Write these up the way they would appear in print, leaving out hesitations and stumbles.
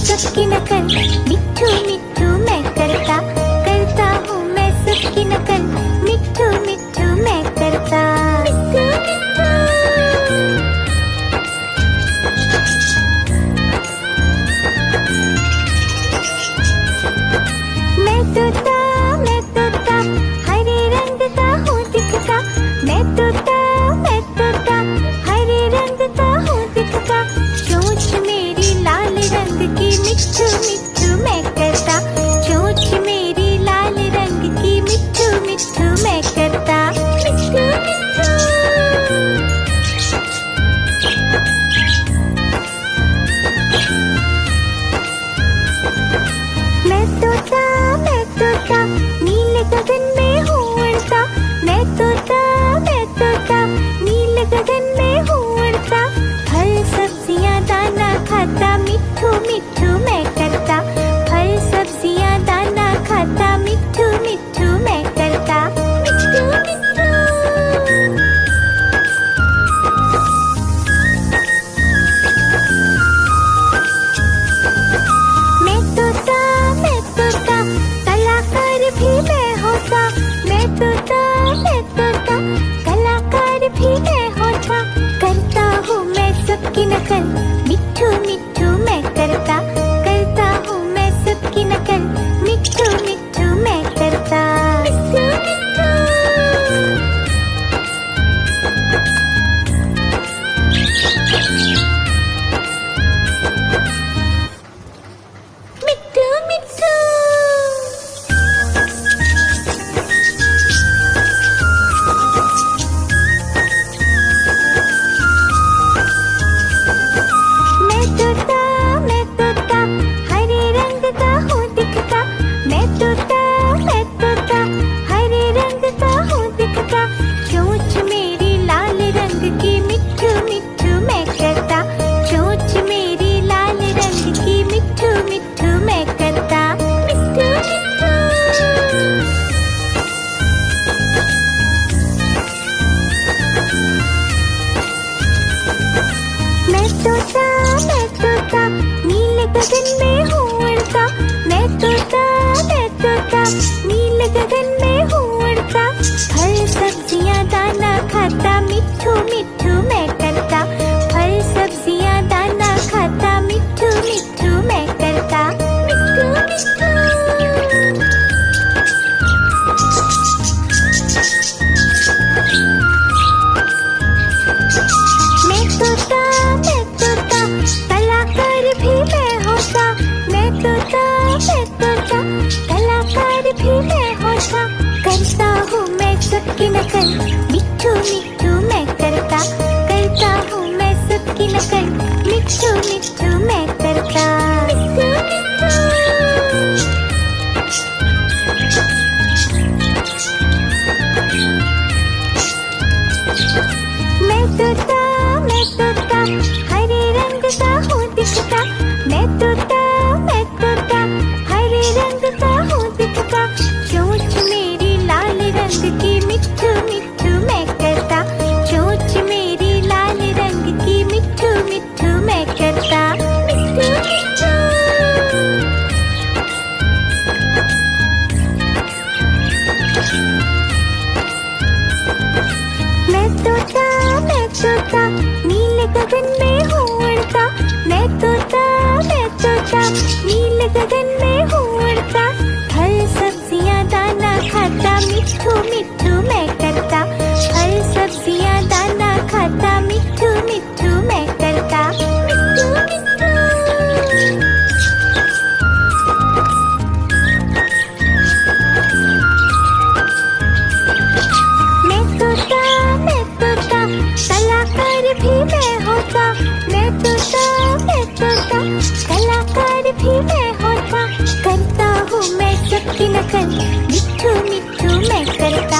सबकी नकल, मिट्ठू मिट्ठू मैं करता, करता हूँ मैं सबकी नकल, मिट्ठू मिट्ठू मैं करता। मैं तोता हरे रंग का हूँ दिखता, मैं तोता हरे रंग का हूँ दिखता, चोंच मेरी लाल रंग की, मिट्ठू मिट्ठू मैं करता, चोंच मेरी लाल रंग की, मिट्ठू मिट्ठू मैं करता। मैं तोता नीले गगन में हूँ उड़ता, मैं तोता नीले गगन में हूँ उड़ता, फल सब्जियाँ दाना खाता, मिट्ठू मिट्ठू मैं करता, फल सब्जियाँ दाना खाता, मिट्ठू मिट्ठू मैं करता। मैं तोता कलाकार भी मैं होता, मैं तोता कलाकार भी मैं होता, करता हूँ मैं सबकी नकल, मिट्ठू मिट्ठू मैं करता, करता हूँ मैं सबकी नकल, मिट्ठू मिट्ठू मैं करता। मिट्ठू मिट्ठू मैं तोता हरे रंग का हूँ दिखता, मैं तोता हरे रंग का हूँ दिखता, चोंच मेरी लाल रंग की, मिट्ठू मिट्ठू मैं करता, चोंच मेरी लाल रंग की, मिट्ठू मिट्ठू मैं करता। मैं तोता नीले गगन में हूँ उड़ता, मैं तोता नीले गगन में हूँ उड़ता, फल सब्जियाँ दाना खाता, मिट्ठू मिट्ठू मैं करता, फल सब्जियाँ दाना खाता, मिट्ठू मिट्ठू मैं करता। मैं तोता कलाकार भी मैं होता, मैं तोता कलाकार भी मैं होता, करता हूँ मैं सबकी नकल, मिट्ठू मिट्ठू मैं करता, करता हूँ मैं सबकी नकल, मिट्ठू मिट्ठू मैं करता। मैं तोता हरे रंग का हूँ दिखता, मैं तोता हरे रंग का हूँ दिखता, चोंच मेरी लाल रंग की, मिट्ठू मिट्ठू मैं करता, चोंच मेरी लाल रंग की, मिट्ठू मिट्ठू मैं करता। मैं तोता नीले गगन में हूँ उड़ता, मैं तोता नीले गगन में हूँ उड़ता, फल सब्जियाँ दाना खाता, मिट्ठू मिट्ठू मैं करता, फल सब्जियाँ दाना खाता, मिट्ठू मिट्ठू मैं करता। मैं तोता कलाकार भी मैं होता, मैं तोता कलाकार भी मैं होता, करता हूँ मैं सबकी नकल, मिट्ठू मिट्ठू मैं करता,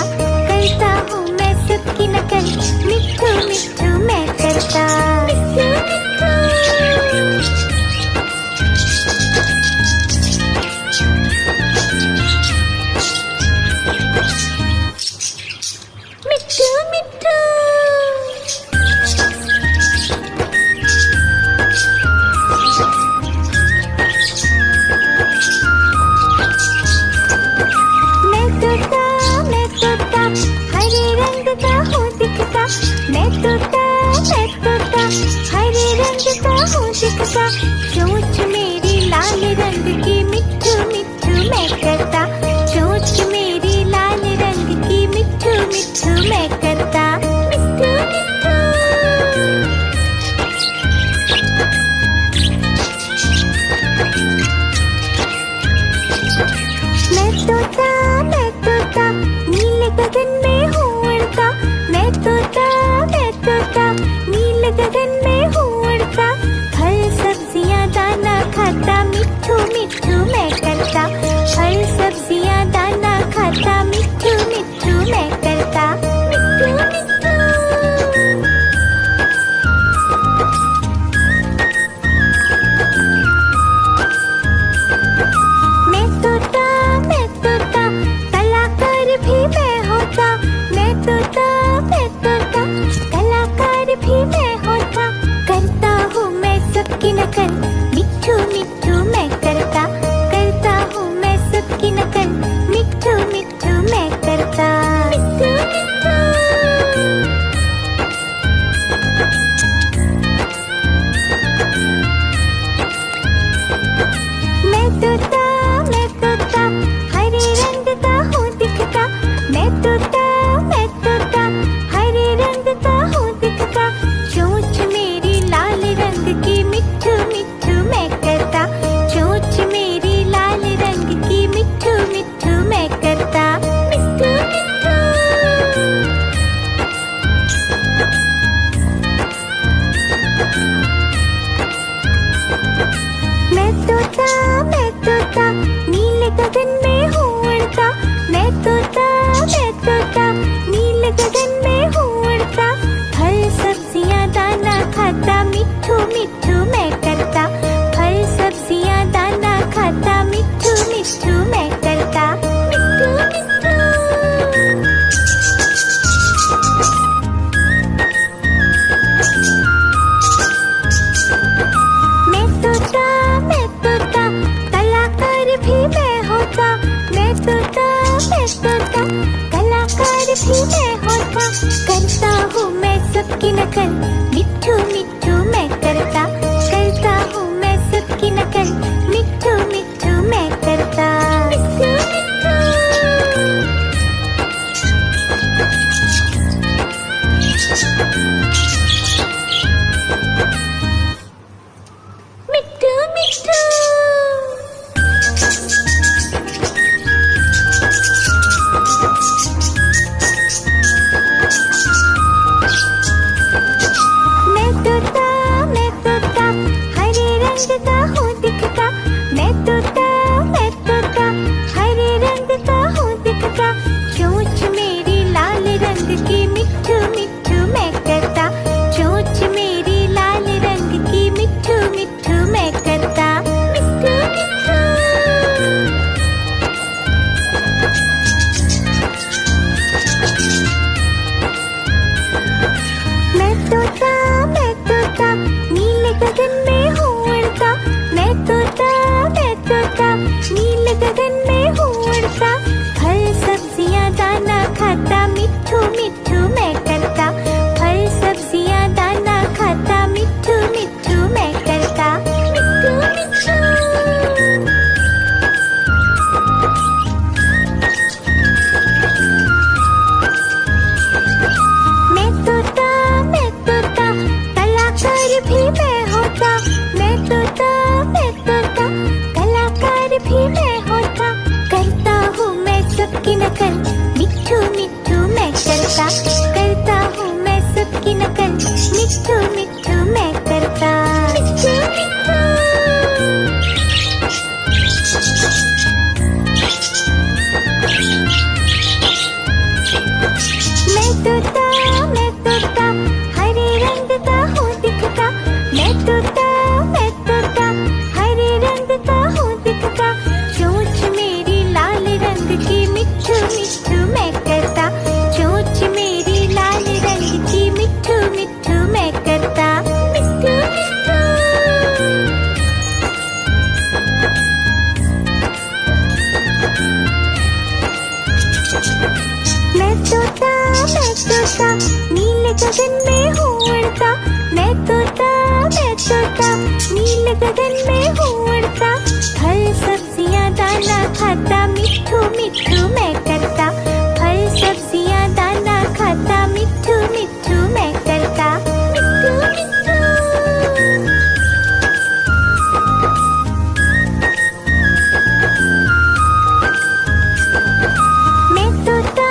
तोता, चोंच मेरी लाल रंग की मिट्ठू मिट्ठू मैं करता, चोंच मेरी लाल रंग की मिट्ठू मिट्ठू मैं करता, मिट्ठू मिट्ठू। मैं तोता नीले गगन में हूँ उड़ता, मैं तोता नीले गगन में हूँ उड़ता, फल सब्जियाँ दाना खाता, मिट्ठू मिट्ठू मैं करता, फल सब्जियाँ दाना खाता, मिट्ठू मिट्ठू मैं करता, मिट्ठू मिट्ठू। मैं तोता कलाकार भी मैं होता, मैं तोता कलाकार भी मैं होता, करता हूँ मैं सबकी नकल, मिट्ठू मिट्ठू मैं करता हूँ मैं सबकी नकल, मिट्ठू मिट्ठू मैं करता, मिट्ठू मिट्ठू। मैं तोता हरे रंग का हूँ दिखता, मैं तोता हरे रंग का हूँ दिखता, चोंच मेरी लाल रंग की मिट्ठू मिट्ठू मैं करता, चोंच मेरी लाल रंग की मिट्ठू मिट्ठू मैं करता, मिट्ठू मिट्ठू। मैं तोता नीले गगन में हूँ उड़ता, मैं तोता नीले गगन में हूँ उड़ता, फल सब्जियाँ दाना खाता, मिट्ठू मिट्ठू मैं करता, फल सब्जियाँ दाना खाता, मिट्ठू मिट्ठू मैं करता, मिट्ठू मिट्ठू। मैं तोता कलाकार भी मैं होता, मैं तोता कलाकार भी मैं होता, करता हूँ मैं सबकी नकल, मिट्ठू मिट्ठू मैं करता हूँ मैं सबकी नकल, मिट्ठू मिट्ठू मैं करता, मिट्ठू मिट्ठू। मिट्ठू मिट्ठू। मैं तोता हरे रंग का हूँ दिखता, मैं तोता हरे रंग का हूँ दिखता, चोंच मेरी लाल रंग की मिट्ठू मिट्ठू मैं करता, चोंच मेरी लाल रंग की मिट्ठू मिट्ठू मैं करता, मिट्ठू मिट्ठू। मैं तोता नीले गगन में हूँ उड़ता, मैं तोता नीले गगन में हूँ उड़ता, फल सब्जियाँ दाना खाता, मिट्ठू मिट्ठू मैं करता, फल सब्जियाँ दाना खाता, मिट्ठू मिट्ठू मैं करता, मिट्ठू मिट्ठू। मैं तोता कलाकार भी मैं होता, मैं तोता कलाकार भी मैं होता, करता हूँ मैं सबकी नकल, मिट्ठू मिट्ठू मैं करता हूँ मैं सबकी नकल, मिट्ठू मिट्ठू मैं करता, मिट्ठू मिट्ठू। मैं तोता हरे रंग का हूँ दिखता, मैं तोता हरे रंग का हूँ दिखता, चोंच मेरी लाल रंग की मिट्ठू मिट्ठू मैं करता, चोंच मेरी लाल रंग की मिट्ठू मिट्ठू मैं करता, मिट्ठू मिट्ठू। मैं तोता नीले गगन में हूँ उड़ता, मैं तोता नीले गगन में हूँ उड़ता, फल सब्जियाँ दाना खाता, मिट्ठू मिट्ठू मैं करता। फल सब्जियाँ दाना खाता, मिट्ठू मिट्ठू मैं करता। मिट्ठू मिट्ठू। मैं तोता,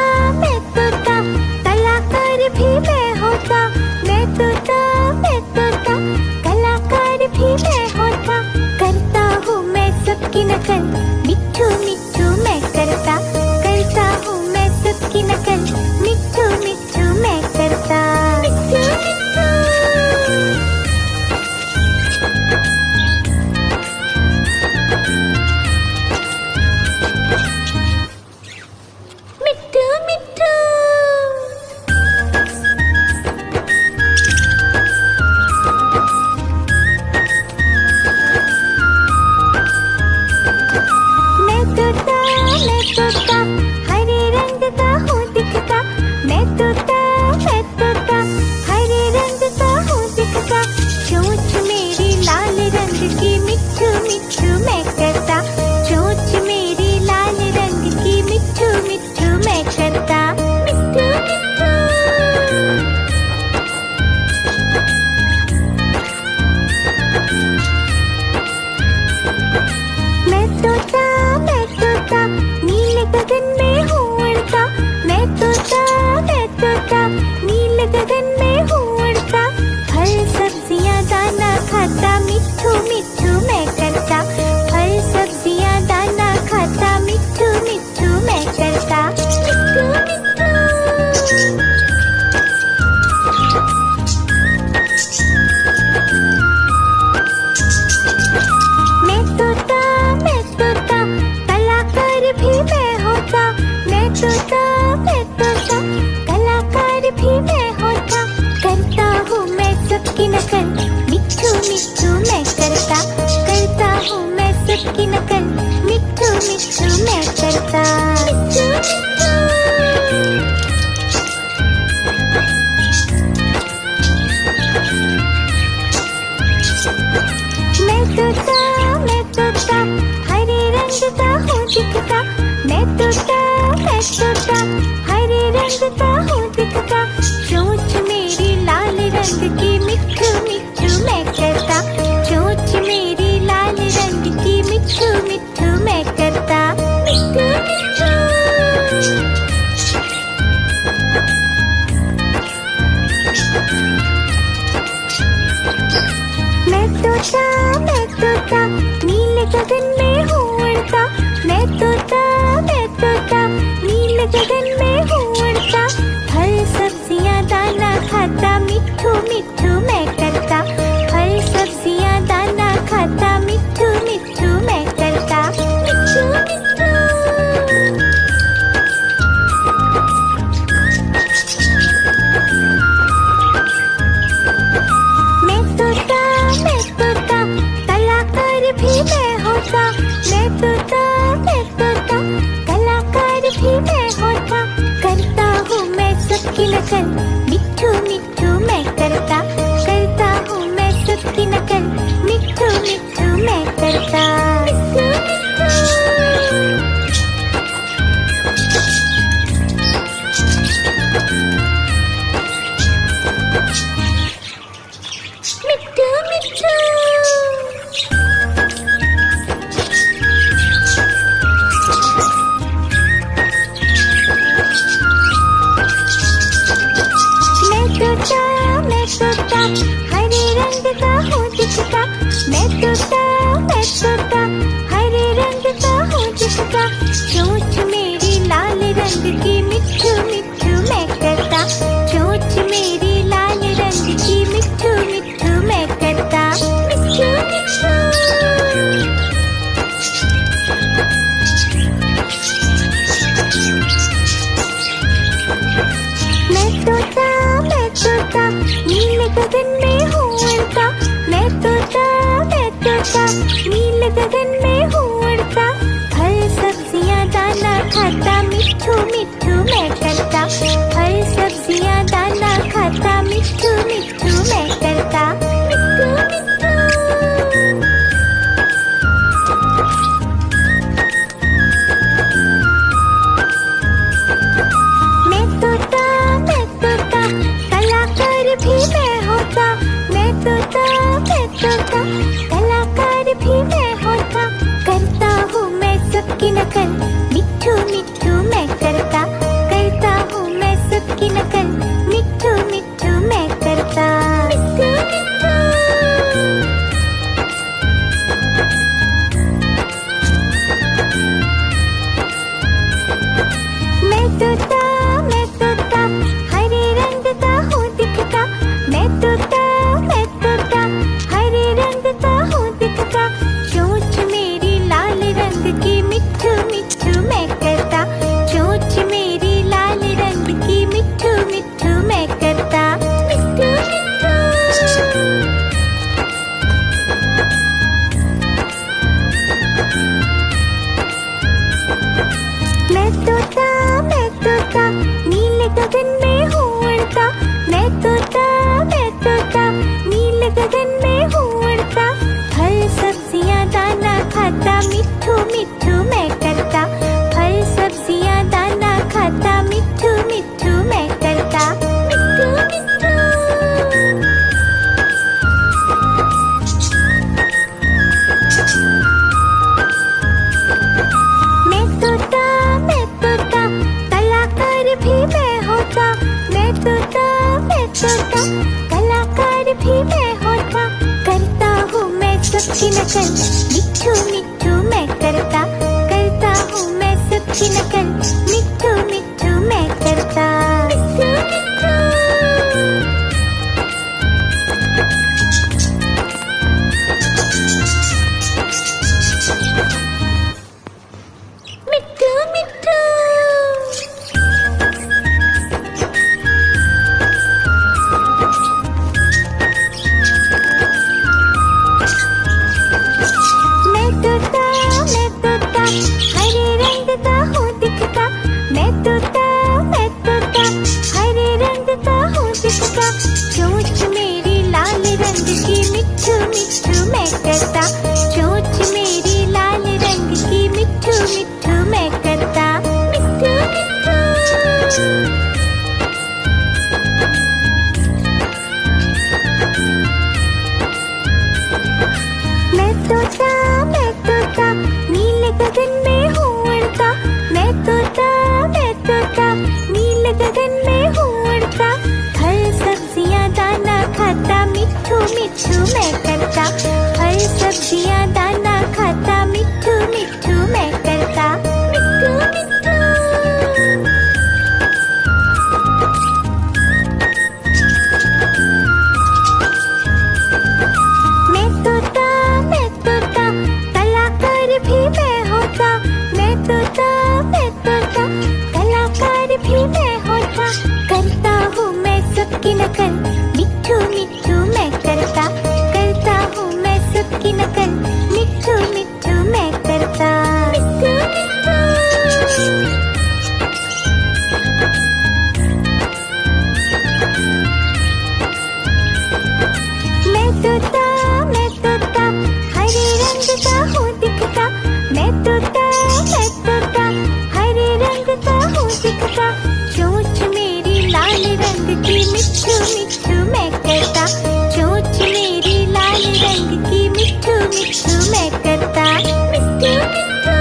कलाकार भी मैं होता। मैं तोता, कलाकार भी मैं होता। करता हूँ मैं सबकी नकल, मिट्ठू मिट्ठू मैं करता। करता हूँ मैं सबकी नकल, मिट्ठू मिट्ठू मैं करता। मिट्ठू मिट्ठू। मिट्ठू मिट्ठू। मैं तोता, हरे रंग का हूँ दिखता। मैं तोता, हरे रंग का हूँ दिखता। चोंच मेरी लाल रंग की, मिट्ठू मिट्ठू मैं करता। चोंच मेरी लाल रंग की, मिट्ठू मिट्ठू मैं करता। मिट्ठू मिट्ठू। मैं तोता, नीले गगन में हूँ उड़ता। मैं तोता, नीले गगन में हूँ उड़ता। फल सब्जियाँ दाना खाता, मिट्ठू मिट्ठू मैं करता। फल सब्जियाँ दाना खाता, मिट्ठू मिट्ठू मैं करता। मिट्ठू मिट्ठू। मैं तोता, कलाकार भी मैं होता। मैं तोता, कलाकार भी मैं होता। करता हूँ मैं सबकी नकल, मिट्ठू मिट्ठू मैं करता। करता हूँ मैं सबकी नकल, मिट्ठू मिट्ठू मैं करता। मिट्ठू मिट्ठू। मैं तोता, हरे रंग का हूँ दिखता। मैं तोता, हरे रंग का हूँ दिखता। चोंच मेरी लाल रंग की, मिट्ठू मिट्ठू मैं करता। चोंच मेरी लाल रंग की, मिट्ठू मिट्ठू मैं करता। मिट्ठू मिट्ठू। मैं तोता, नीले गगन में हूँ उड़ता। मैं तोता, नीले गगन में हूँ उड़ता। फल सब्जियाँ दाना खाता, मिट्ठू मिट्ठू मैं करता। फल सब्जियाँ दाना खाता, मिट्ठू मिट्ठू मैं करता। मिट्ठू मिट्ठू। मैं तोता, कलाकार भी मैं होता। मैं तोता, कलाकार भी मैं होता। करता हूँ मैं सबकी नकल, मिट्ठू मिट्ठू मैं करता। करता हूँ मैं सबकी नकल, मिट्ठू मिट्ठू मैं करता। मिट्ठू मिट्ठू। मिट्ठू मिट्ठू। मैं तोता, हरे रंग का हूँ दिखता। मैं तोता, हरे रंग का हूँ दिखता। चोंच मेरी लाल रंग की, मिट्ठू मिट्ठू मैं करता। चोंच मेरी लाल रंग की, मिट्ठू मिट्ठू मैं करता। मिट्ठू मिट्ठू। मैं तोता, नीले गगन में हूँ उड़ता। मैं तोता, नीले गगन में हूँ उड़ता। फल सब्जियाँ दाना खाता, मिट्ठू मिट्ठू मैं करता। फल सब्जियाँ दाना खाता, मिट्ठू मिट्ठू मैं करता। मिट्ठू मिट्ठू। भी मैं होता, मैं तोता, मैं तोता, कलाकार भी मैं होता। करता हूँ मैं सबकी नकल, मिट्ठू मिट्ठू मैं करता हूँ मैं सबकी नकल, मिट्ठू मिट्ठू मैं करता। मिट्ठू मिट्ठू मैं तोता हरे रंग का हूँ दिखता। मैं तोता हरे रंग का हूँ दिखता। चोंच मेरी लाल रंग की, मिट्ठू मिट्ठू मैं करता। चोंच मेरी लाल रंग की, मिट्ठू मिट्ठू मैं करता। मिट्ठू मिट्ठू मैं तोता नीले गगन में हूँ उड़ता। मैं तोता नीले गगन में हूँ उड़ता। फल सब्जियाँ दाना खाता, मिट्ठू मिट्ठू मैं करता। फल सब्जियाँ दाना खाता, मिट्ठू मिट्ठू मैं करता। मिट्ठू मिट्ठू मैं तोता कलाकार भी मैं होता। मैं तोता कलाकार भी मैं होता। करता हूँ मैं सबकी नकल, मिट्ठू मिट्ठू मैं करता हूँ मैं सबकी नकल, मिट्ठू मिट्ठू मैं करता। मिट्ठू मिट्ठू मिट्ठू मिट्ठू मैं तोता हरे रंग का हूँ दिखता। मैं तोता हरे रंग का हूँ दिखता। चोंच मेरी लाल रंग की, मिट्ठू मिट्ठू मैं करता। चोंच मेरी लाल रंग की, मिट्ठू मिट्ठू मैं करता। मिट्ठू मिट्ठू मैं तोता नीले गगन में हूँ उड़ता। मैं तोता नीले गगन में हूँ उड़ता। फल सब्जियाँ दाना खाता, मिट्ठू मिट्ठू मैं करता। फल सब्जियाँ दाना खाता, मिट्ठू मिट्ठू मैं करता। मिट्ठू मिट्ठू मैं तोता कलाकार भी मैं होता। मैं तोता कलाकार भी मैं होता। करता हूँ मैं सबकी नकल, मिट्ठू मिट्ठू मैं करता हूँ मैं सबकी नकल, मिट्ठू मिट्ठू मैं करता। मिट्ठू मिट्ठू मैं तोता हरे रंग का हूँ दिखता। मैं तोता हरे रंग का हूँ दिखता। चोंच मेरी लाल रंग की, मिट्ठू मिट्ठू मैं करता। चोंच मेरी लाल रंग की, मिट्ठू मिट्ठू मैं करता। मिट्ठू मिट्ठू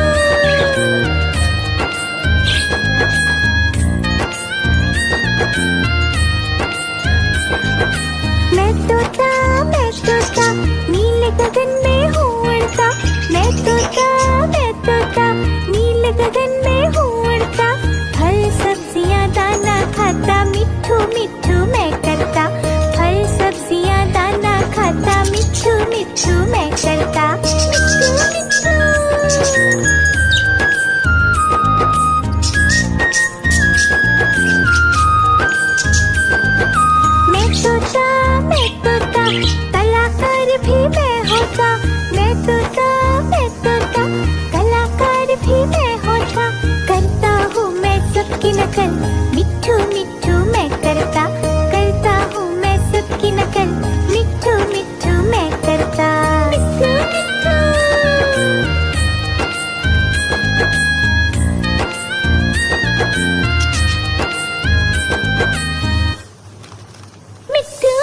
मैं तोता नीले गगन में हूँ उड़ता। मैं तोता नीले गगन में हूँ उड़ता। फल सब्जियाँ दाना खाता, मिट्ठू मिट्ठू मैं करता। फल सब्जियाँ दाना खाता, मिट्ठू मिट्ठू मैं करता। मिट्ठू मिट्ठू मैं तोता कलाकार भी मैं होता। मैं तोता कलाकार भी मैं होता। करता हूँ मैं सबकी नकल, मिट्ठू मिट्ठू मैं करता हूँ मैं सबकी नकल, मिट्ठू मिट्ठू मैं करता। मिट्ठू मिट्ठू मिट्ठू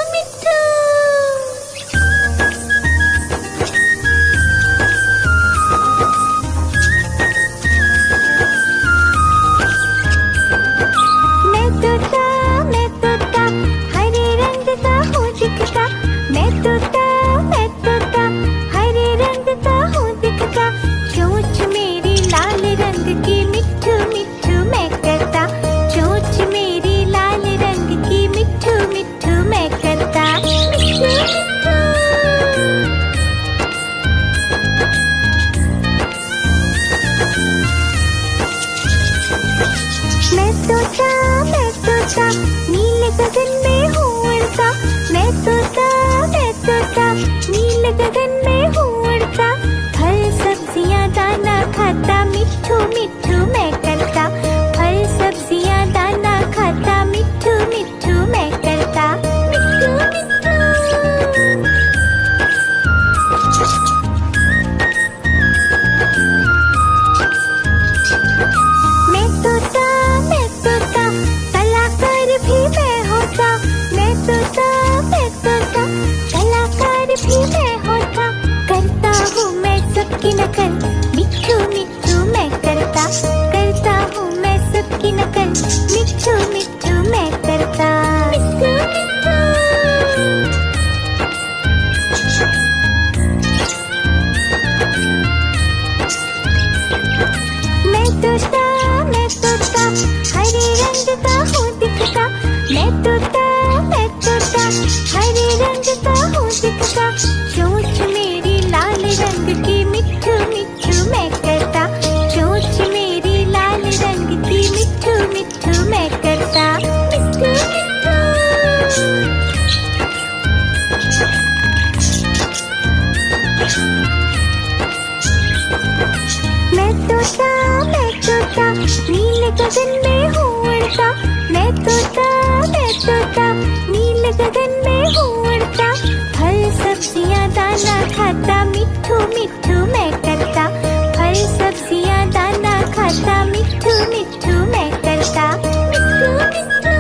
गगन में हूँ उड़ता, मैं तोता नीले गगन में हूँ उड़ता। फल सब्जियाँ दाना खाता, मिट्ठू मिट्ठू मैं करता। फल सब्जियाँ दाना खाता, मिट्ठू मिट्ठू मैं करता। मिट्ठू मिट्ठू।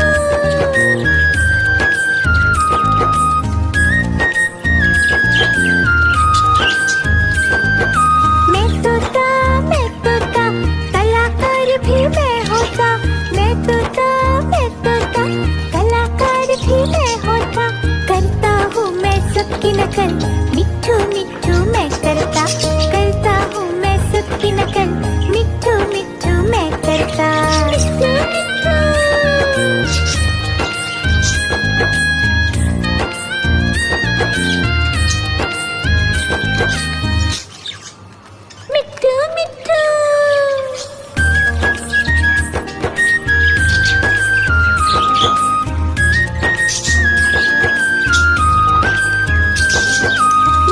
मैं तोता कलाकार भी मैं होता। मैं तोता कलाकार भी मैं होता। करता हूँ मैं सबकी नकल, मिट्ठू मिट्ठू मैं करता। करता हूँ मैं सबकी नकल, मिट्ठू मिट्ठू मैं करता। मिट्ठू मिट्ठू। मिट्ठू मिट्ठू।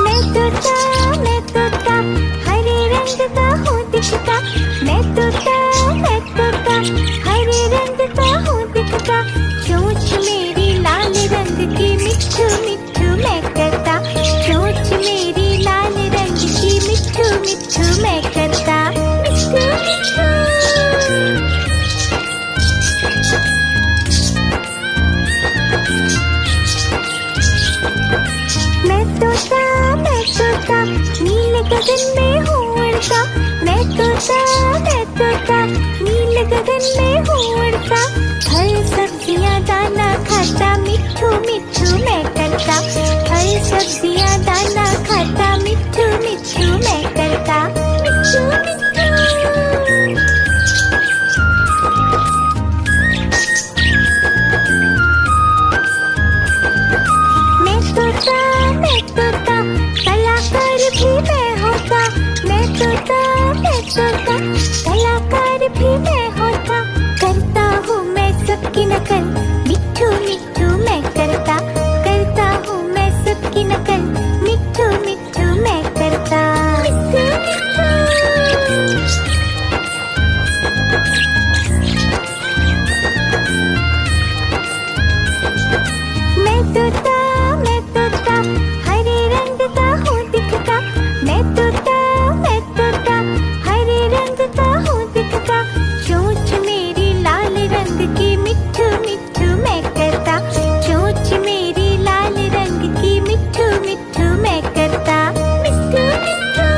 मैं तोता हरे रंग का हूँ दिखता। मैं तोता हरे रंग का हूँ दिखता। चोंच मेरी लाल रंग की, मिट्ठू मिट्ठू मैं करता। चोंच मेरी लाल रंग की, मिट्ठू मिट्ठू मैं करता। मिट्ठू मिट्ठू। मैं तोता नीले गगन में हूँ उड़ता। मैं तोता नीले गगन में हूँ उड़ता। फल सब्जियाँ दाना खाता, मिट्ठू मिट्ठू मैं करता। फल सब्जियाँ दाना खाता, मिट्ठू मिट्ठू मैं करता। मिट्ठू मिट्ठू। मैं तोता कलाकार भी मैं होता। मैं तोता कलाकार भी मैं होता। करता हूँ मैं सबकी नकल, मिट्ठू मिट्ठू मैं करता। करता हूँ मैं सबकी नकल, मिट्ठू मिट्ठू मैं करता। मिट्ठू मिट्ठू। मैं तोता हरे रंग का हूँ दिखता। मैं तोता हरे रंग का हूँ दिखता। चोंच मेरी लाल रंग की, मिट्ठू मिट्ठू मैं करता। चोंच मेरी लाल रंग की, मिट्ठू मिट्ठू मैं करता। मिट्ठू मिट्ठू।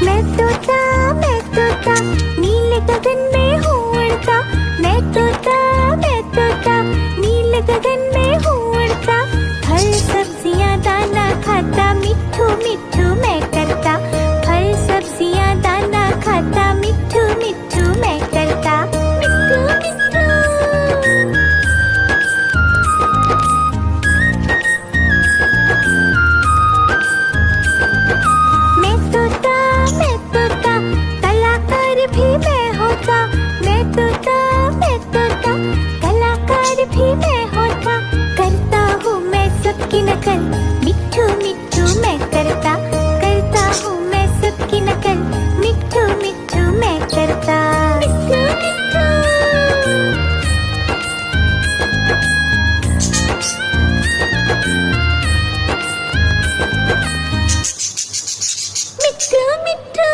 मैं तोता नीले गगन में हूँ उड़ता। मैं तोता नीले गगन में हूँ उड़ता। फल सब्जियाँ दाना खाता, मिट्ठू मिट्ठू मैं करता। फल सब्जियाँ दाना खाता, मिट्ठू मिट्ठू मैं करता। मिट्ठू मिट्ठू। मैं तोता कलाकार भी मैं होता। मैं तोता कलाकार भी मैं होता। करता हूँ मैं सबकी नकल, मिट्ठू मिट्ठू मैं करता। करता हूँ मैं सबकी नकल, मिट्ठू मिट्ठू मैं करता। मिट्ठू मिट्ठू। मिट्ठू मिट्ठू।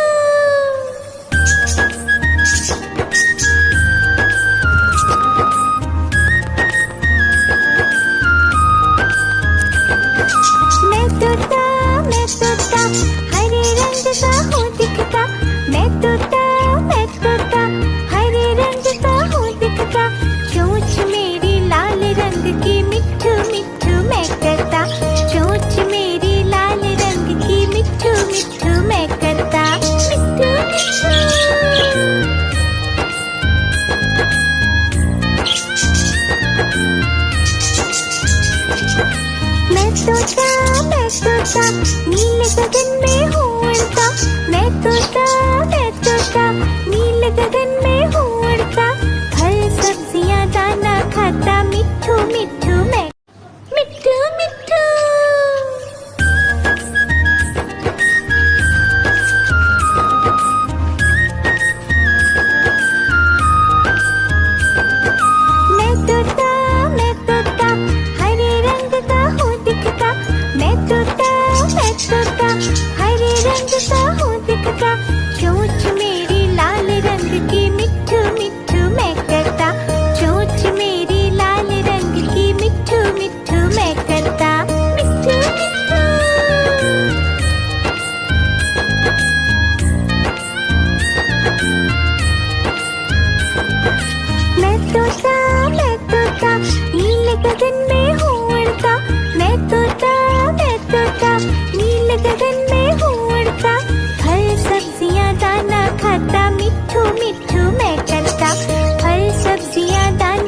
मिट्ठू मिट्ठू मैं करता, फल सब्जियां दाने